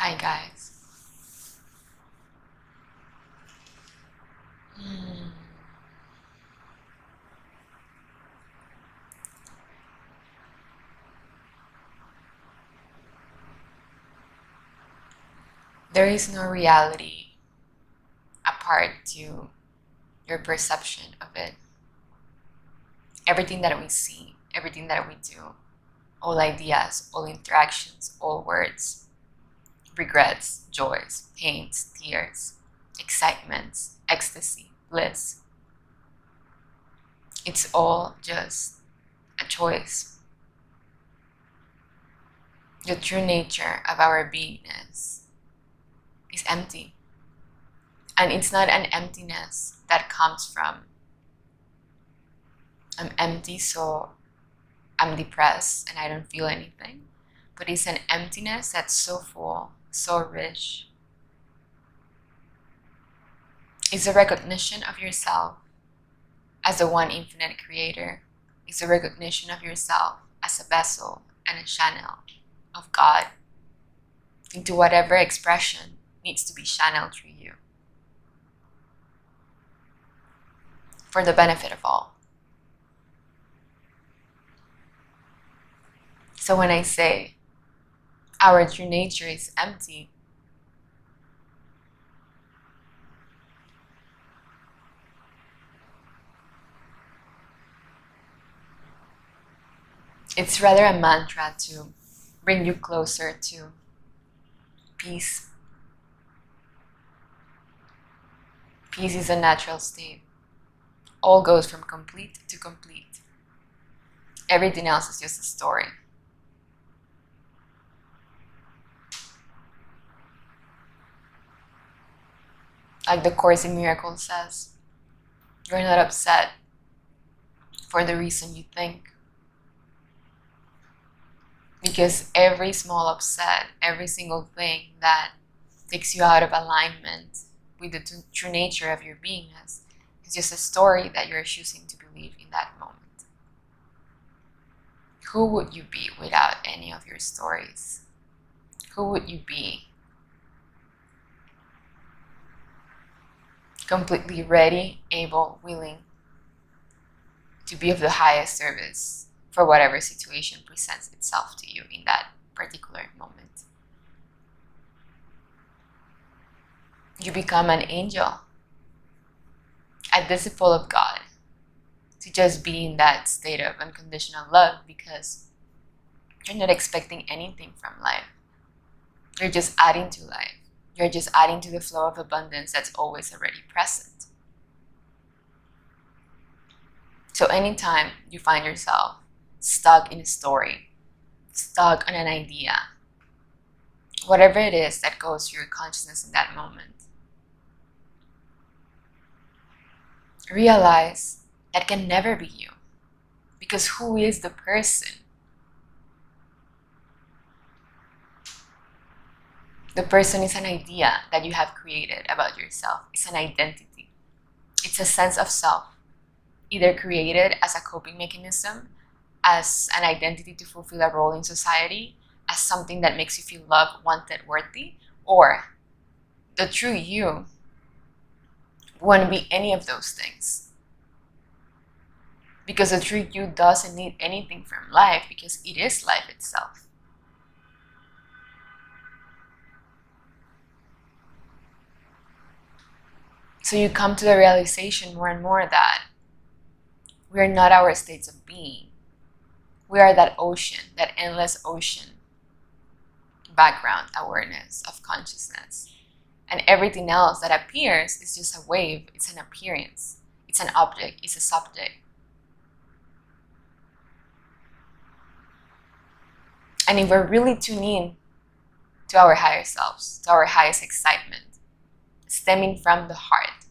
Hi guys. There is no reality apart to your perception of it. Everything that we see, everything that we do, all ideas, all interactions, all words, regrets, joys, pains, tears, excitements, ecstasy, bliss. It's all just a choice. The true nature of our beingness is empty. And it's not an emptiness that comes from, I'm empty, so I'm depressed and I don't feel anything. But it's an emptiness that's so full, so rich. It's a recognition of yourself as the one infinite creator. It's a recognition of yourself as a vessel and a channel of God into whatever expression needs to be channeled through you for the benefit of all. So when I say our true nature is empty, it's rather a mantra to bring you closer to peace. Peace is a natural state. All goes from complete to complete. Everything else is just a story. Like the Course in Miracles says, you're not upset for the reason you think. Because every small upset, every single thing that takes you out of alignment with the true nature of your beingness is just a story that you're choosing to believe in that moment. Who would you be without any of your stories? Who would you be? Completely ready, able, willing to be of the highest service for whatever situation presents itself to you in that particular moment. You become an angel, a disciple of God, to just be in that state of unconditional love because you're not expecting anything from life. You're just adding to life. You're just adding to the flow of abundance that's always already present. So anytime you find yourself stuck in a story, stuck on an idea, whatever it is that goes through your consciousness in that moment, realize that can never be you. Because who is the person? The person is an idea that you have created about yourself. It's an identity. It's a sense of self, either created as a coping mechanism, as an identity to fulfill a role in society, as something that makes you feel loved, wanted, worthy, or the true you won't be any of those things. Because the true you doesn't need anything from life because it is life itself. So you come to the realization more and more that we are not our states of being. We are that ocean, that endless ocean, background awareness of consciousness. And everything else that appears is just a wave, it's an appearance, it's an object, it's a subject. And if we're really tuned in to our higher selves, to our highest excitement, stemming from the heart.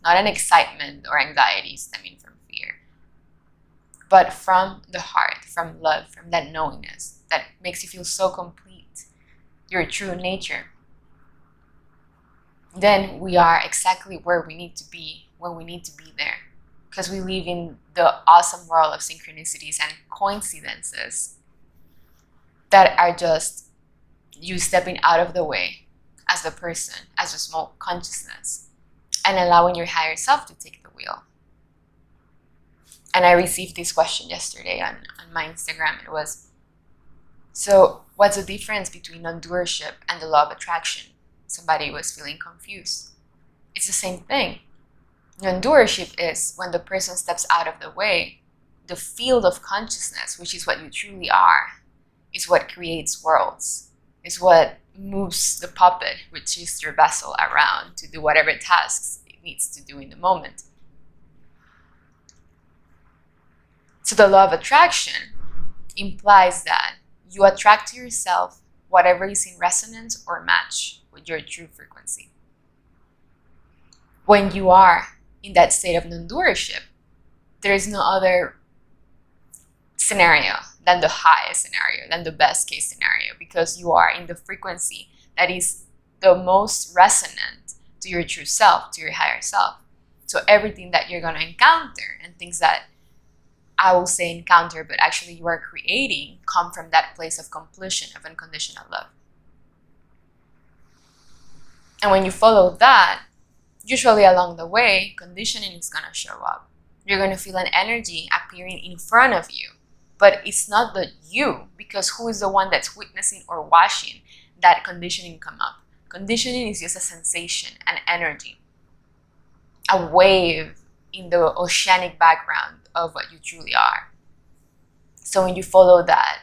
Not an excitement or anxiety stemming from fear, but from the heart, from love, from that knowingness that makes you feel so complete, your true nature. Then we are exactly where we need to be when we need to be there. Because we live in the awesome world of synchronicities and coincidences that are just you stepping out of the way as the person, as a small consciousness, and allowing your higher self to take the wheel. And I received this question yesterday on my Instagram. It was, so what's the difference between non-doership and the law of attraction? Somebody was feeling confused. It's the same thing. Non-doership is when the person steps out of the way. The field of consciousness, which is what you truly are, is what creates worlds, is what moves the puppet, which is your vessel, around to do whatever tasks it needs to do in the moment. So the law of attraction implies that you attract to yourself whatever is in resonance or match with your true frequency. When you are in that state of non-doership, there is no other scenario than the highest scenario, than the best case scenario, because you are in the frequency that is the most resonant to your true self, to your higher self. So everything that you're going to encounter and things that I will say encounter, but actually you are creating, come from that place of completion, of unconditional love. And when you follow that, usually along the way, conditioning is going to show up. You're going to feel an energy appearing in front of you, but it's not the you, because who is the one that's witnessing or watching that conditioning come up? Conditioning is just a sensation, an energy, a wave in the oceanic background of what you truly are. So when you follow that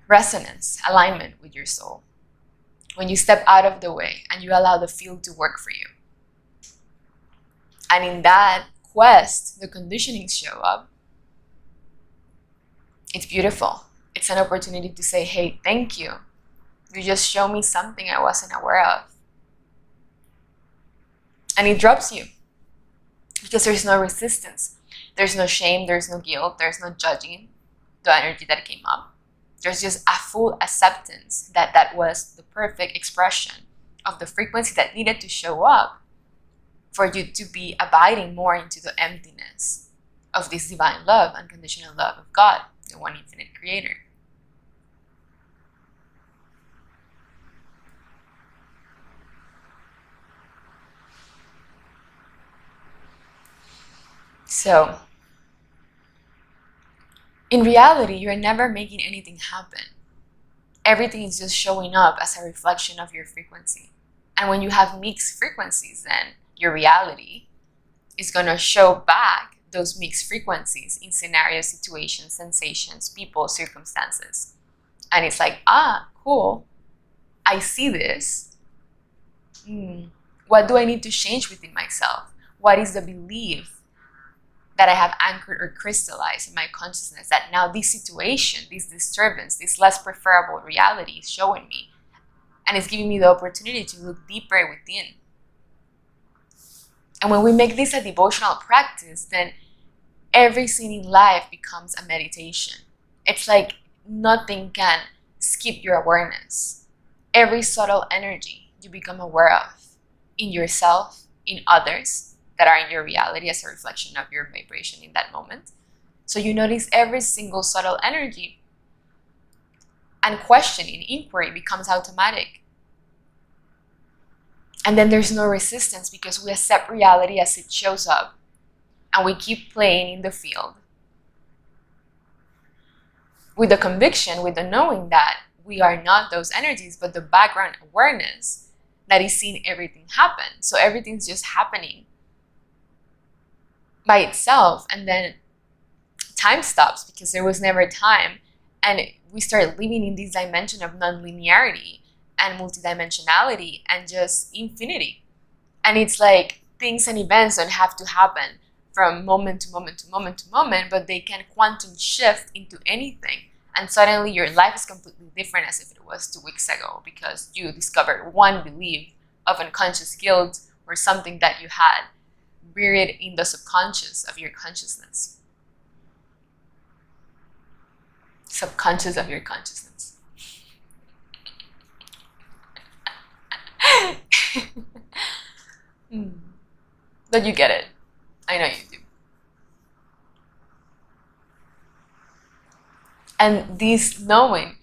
resonance, alignment with your soul, when you step out of the way and you allow the field to work for you, and in that quest, the conditionings show up, it's beautiful. It's an opportunity to say, hey, thank you. You just showed me something I wasn't aware of. And it drops you because there's no resistance. There's no shame, there's no guilt, there's no judging the energy that came up. There's just a full acceptance that that was the perfect expression of the frequency that needed to show up for you to be abiding more into the emptiness of this divine love, unconditional love of God, the one infinite creator. So, in reality, you're never making anything happen. Everything is just showing up as a reflection of your frequency. And when you have mixed frequencies, then your reality is going to show back those mixed frequencies in scenarios, situations, sensations, people, circumstances. And it's like, cool. I see this. What do I need to change within myself? What is the belief that I have anchored or crystallized in my consciousness that now this situation, this disturbance, this less preferable reality is showing me, and it's giving me the opportunity to look deeper within. And when we make this a devotional practice, then every scene in life becomes a meditation. It's like nothing can skip your awareness. Every subtle energy you become aware of in yourself, in others, that are in your reality as a reflection of your vibration in that moment. So you notice every single subtle energy, and questioning, inquiry becomes automatic. And then there's no resistance because we accept reality as it shows up and we keep playing in the field with the conviction, with the knowing that we are not those energies, but the background awareness that is seeing everything happen. So everything's just happening by itself, and then time stops because there was never time, and we start living in this dimension of non-linearity and multidimensionality and just infinity. And it's like things and events don't have to happen from moment to moment to moment to moment, but they can quantum shift into anything and suddenly your life is completely different as if it was 2 weeks ago because you discovered one belief of unconscious guilt or something that you had buried in the subconscious of your consciousness. Subconscious of your consciousness. But you get it. I know you do. And this knowing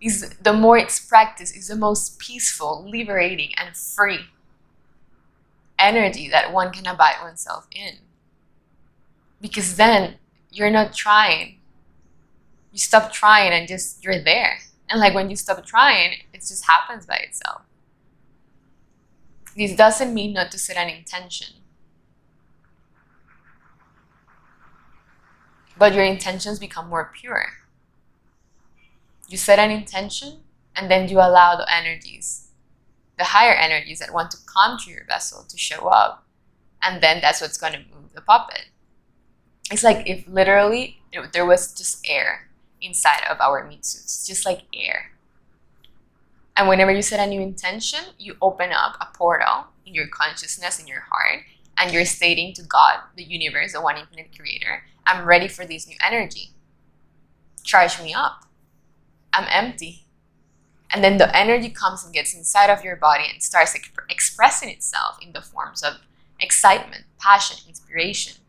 is, the more it's practiced, is the most peaceful, liberating, and free energy that one can abide oneself in. Because then you're not trying. You stop trying and just, you're there. And like when you stop trying, it just happens by itself. This doesn't mean not to set an intention. But your intentions become more pure. You set an intention and then you allow the energies, the higher energies that want to come to your vessel to show up. And then that's what's going to move the puppet. It's like if literally there was just air inside of our meat suits, just like air. And whenever you set a new intention, you open up a portal in your consciousness, in your heart, and you're stating to God, the universe, the one infinite creator, I'm ready for this new energy. Charge me up. I'm empty. And then the energy comes and gets inside of your body and starts expressing itself in the forms of excitement, passion, inspiration.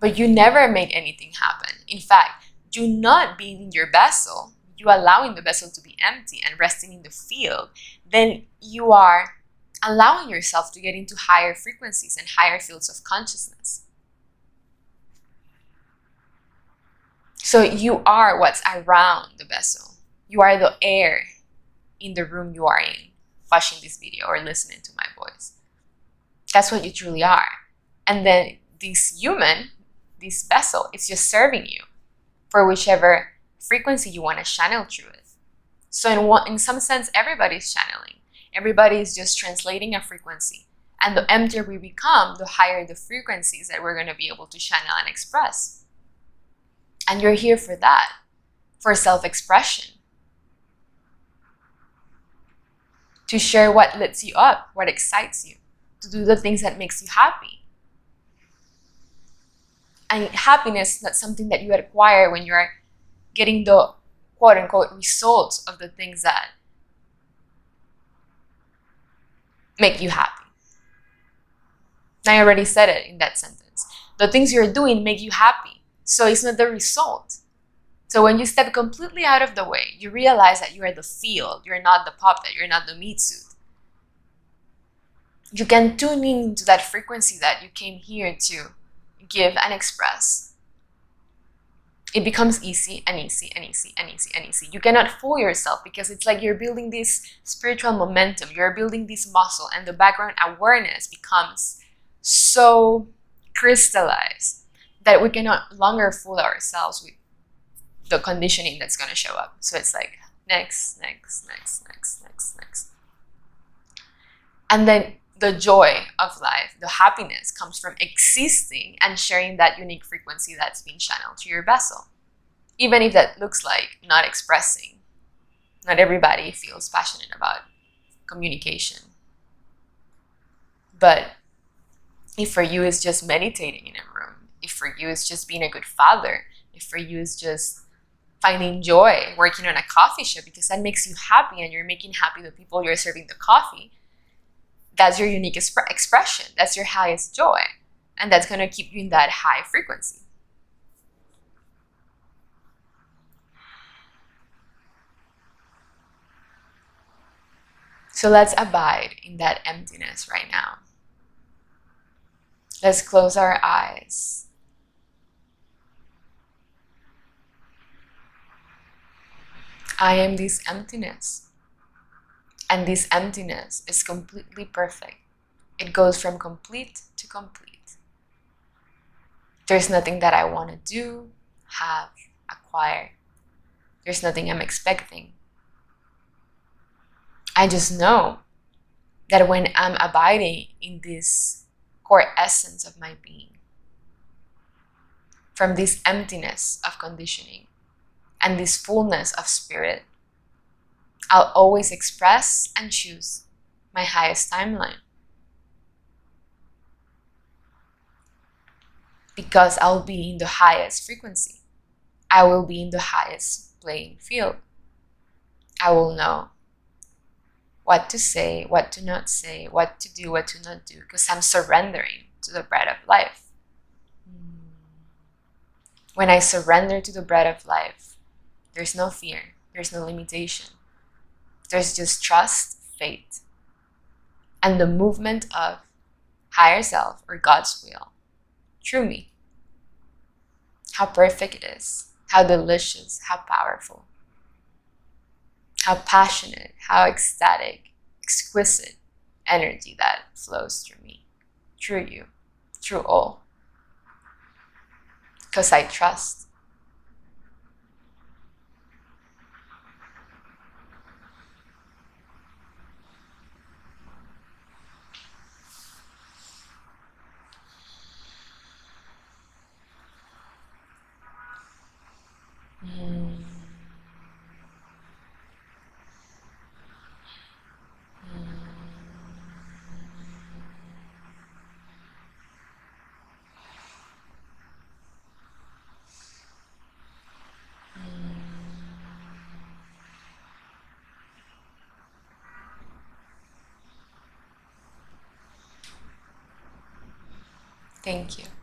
But you never make anything happen. In fact, you not being in your vessel, you allowing the vessel to be empty and resting in the field, then you are allowing yourself to get into higher frequencies and higher fields of consciousness. So you are what's around the vessel. You are the air in the room you are in, watching this video or listening to my voice. That's what you truly are. And then this human, this vessel, is just serving you for whichever frequency you want to channel through it. So in some sense, everybody's channeling. Everybody is just translating a frequency. And the emptier we become, the higher the frequencies that we're going to be able to channel and express. And you're here for that, for self-expression. To share what lifts you up, what excites you. To do the things that makes you happy. And happiness is not something that you acquire when you're getting the quote-unquote results of the things that make you happy. I already said it in that sentence. The things you're doing make you happy. So it's not the result. So when you step completely out of the way, you realize that you are the field. You're not the puppet. You're not the meat suit. You can tune into that frequency that you came here to give and express. It becomes easy and easy and easy and easy and easy. You cannot fool yourself because it's like you're building this spiritual momentum. You're building this muscle, and the background awareness becomes so crystallized that we cannot longer fool ourselves with the conditioning that's going to show up. So it's like next. And then the joy of life, the happiness, comes from existing and sharing that unique frequency that's being channeled to your vessel. Even if that looks like not expressing. Not everybody feels passionate about communication. But if for you it's just meditating in a room, if for you it's just being a good father, if for you it's just finding joy working on a coffee shop because that makes you happy and you're making happy the people you're serving the coffee, that's your unique expression. That's your highest joy. And that's going to keep you in that high frequency. So let's abide in that emptiness right now. Let's close our eyes. I am this emptiness. And this emptiness is completely perfect. It goes from complete to complete. There's nothing that I want to do, have, acquire. There's nothing I'm expecting. I just know that when I'm abiding in this core essence of my being, from this emptiness of conditioning, and this fullness of spirit, I'll always express and choose my highest timeline. Because I'll be in the highest frequency. I will be in the highest playing field. I will know what to say, what to not say, what to do, what to not do, because I'm surrendering to the bread of life. When I surrender to the bread of life, there's no fear, there's no limitation. There's just trust, faith, and the movement of higher self or God's will through me. How perfect it is, how delicious, how powerful, how passionate, how ecstatic, exquisite energy that flows through me, through you, through all. Because I trust. Thank you.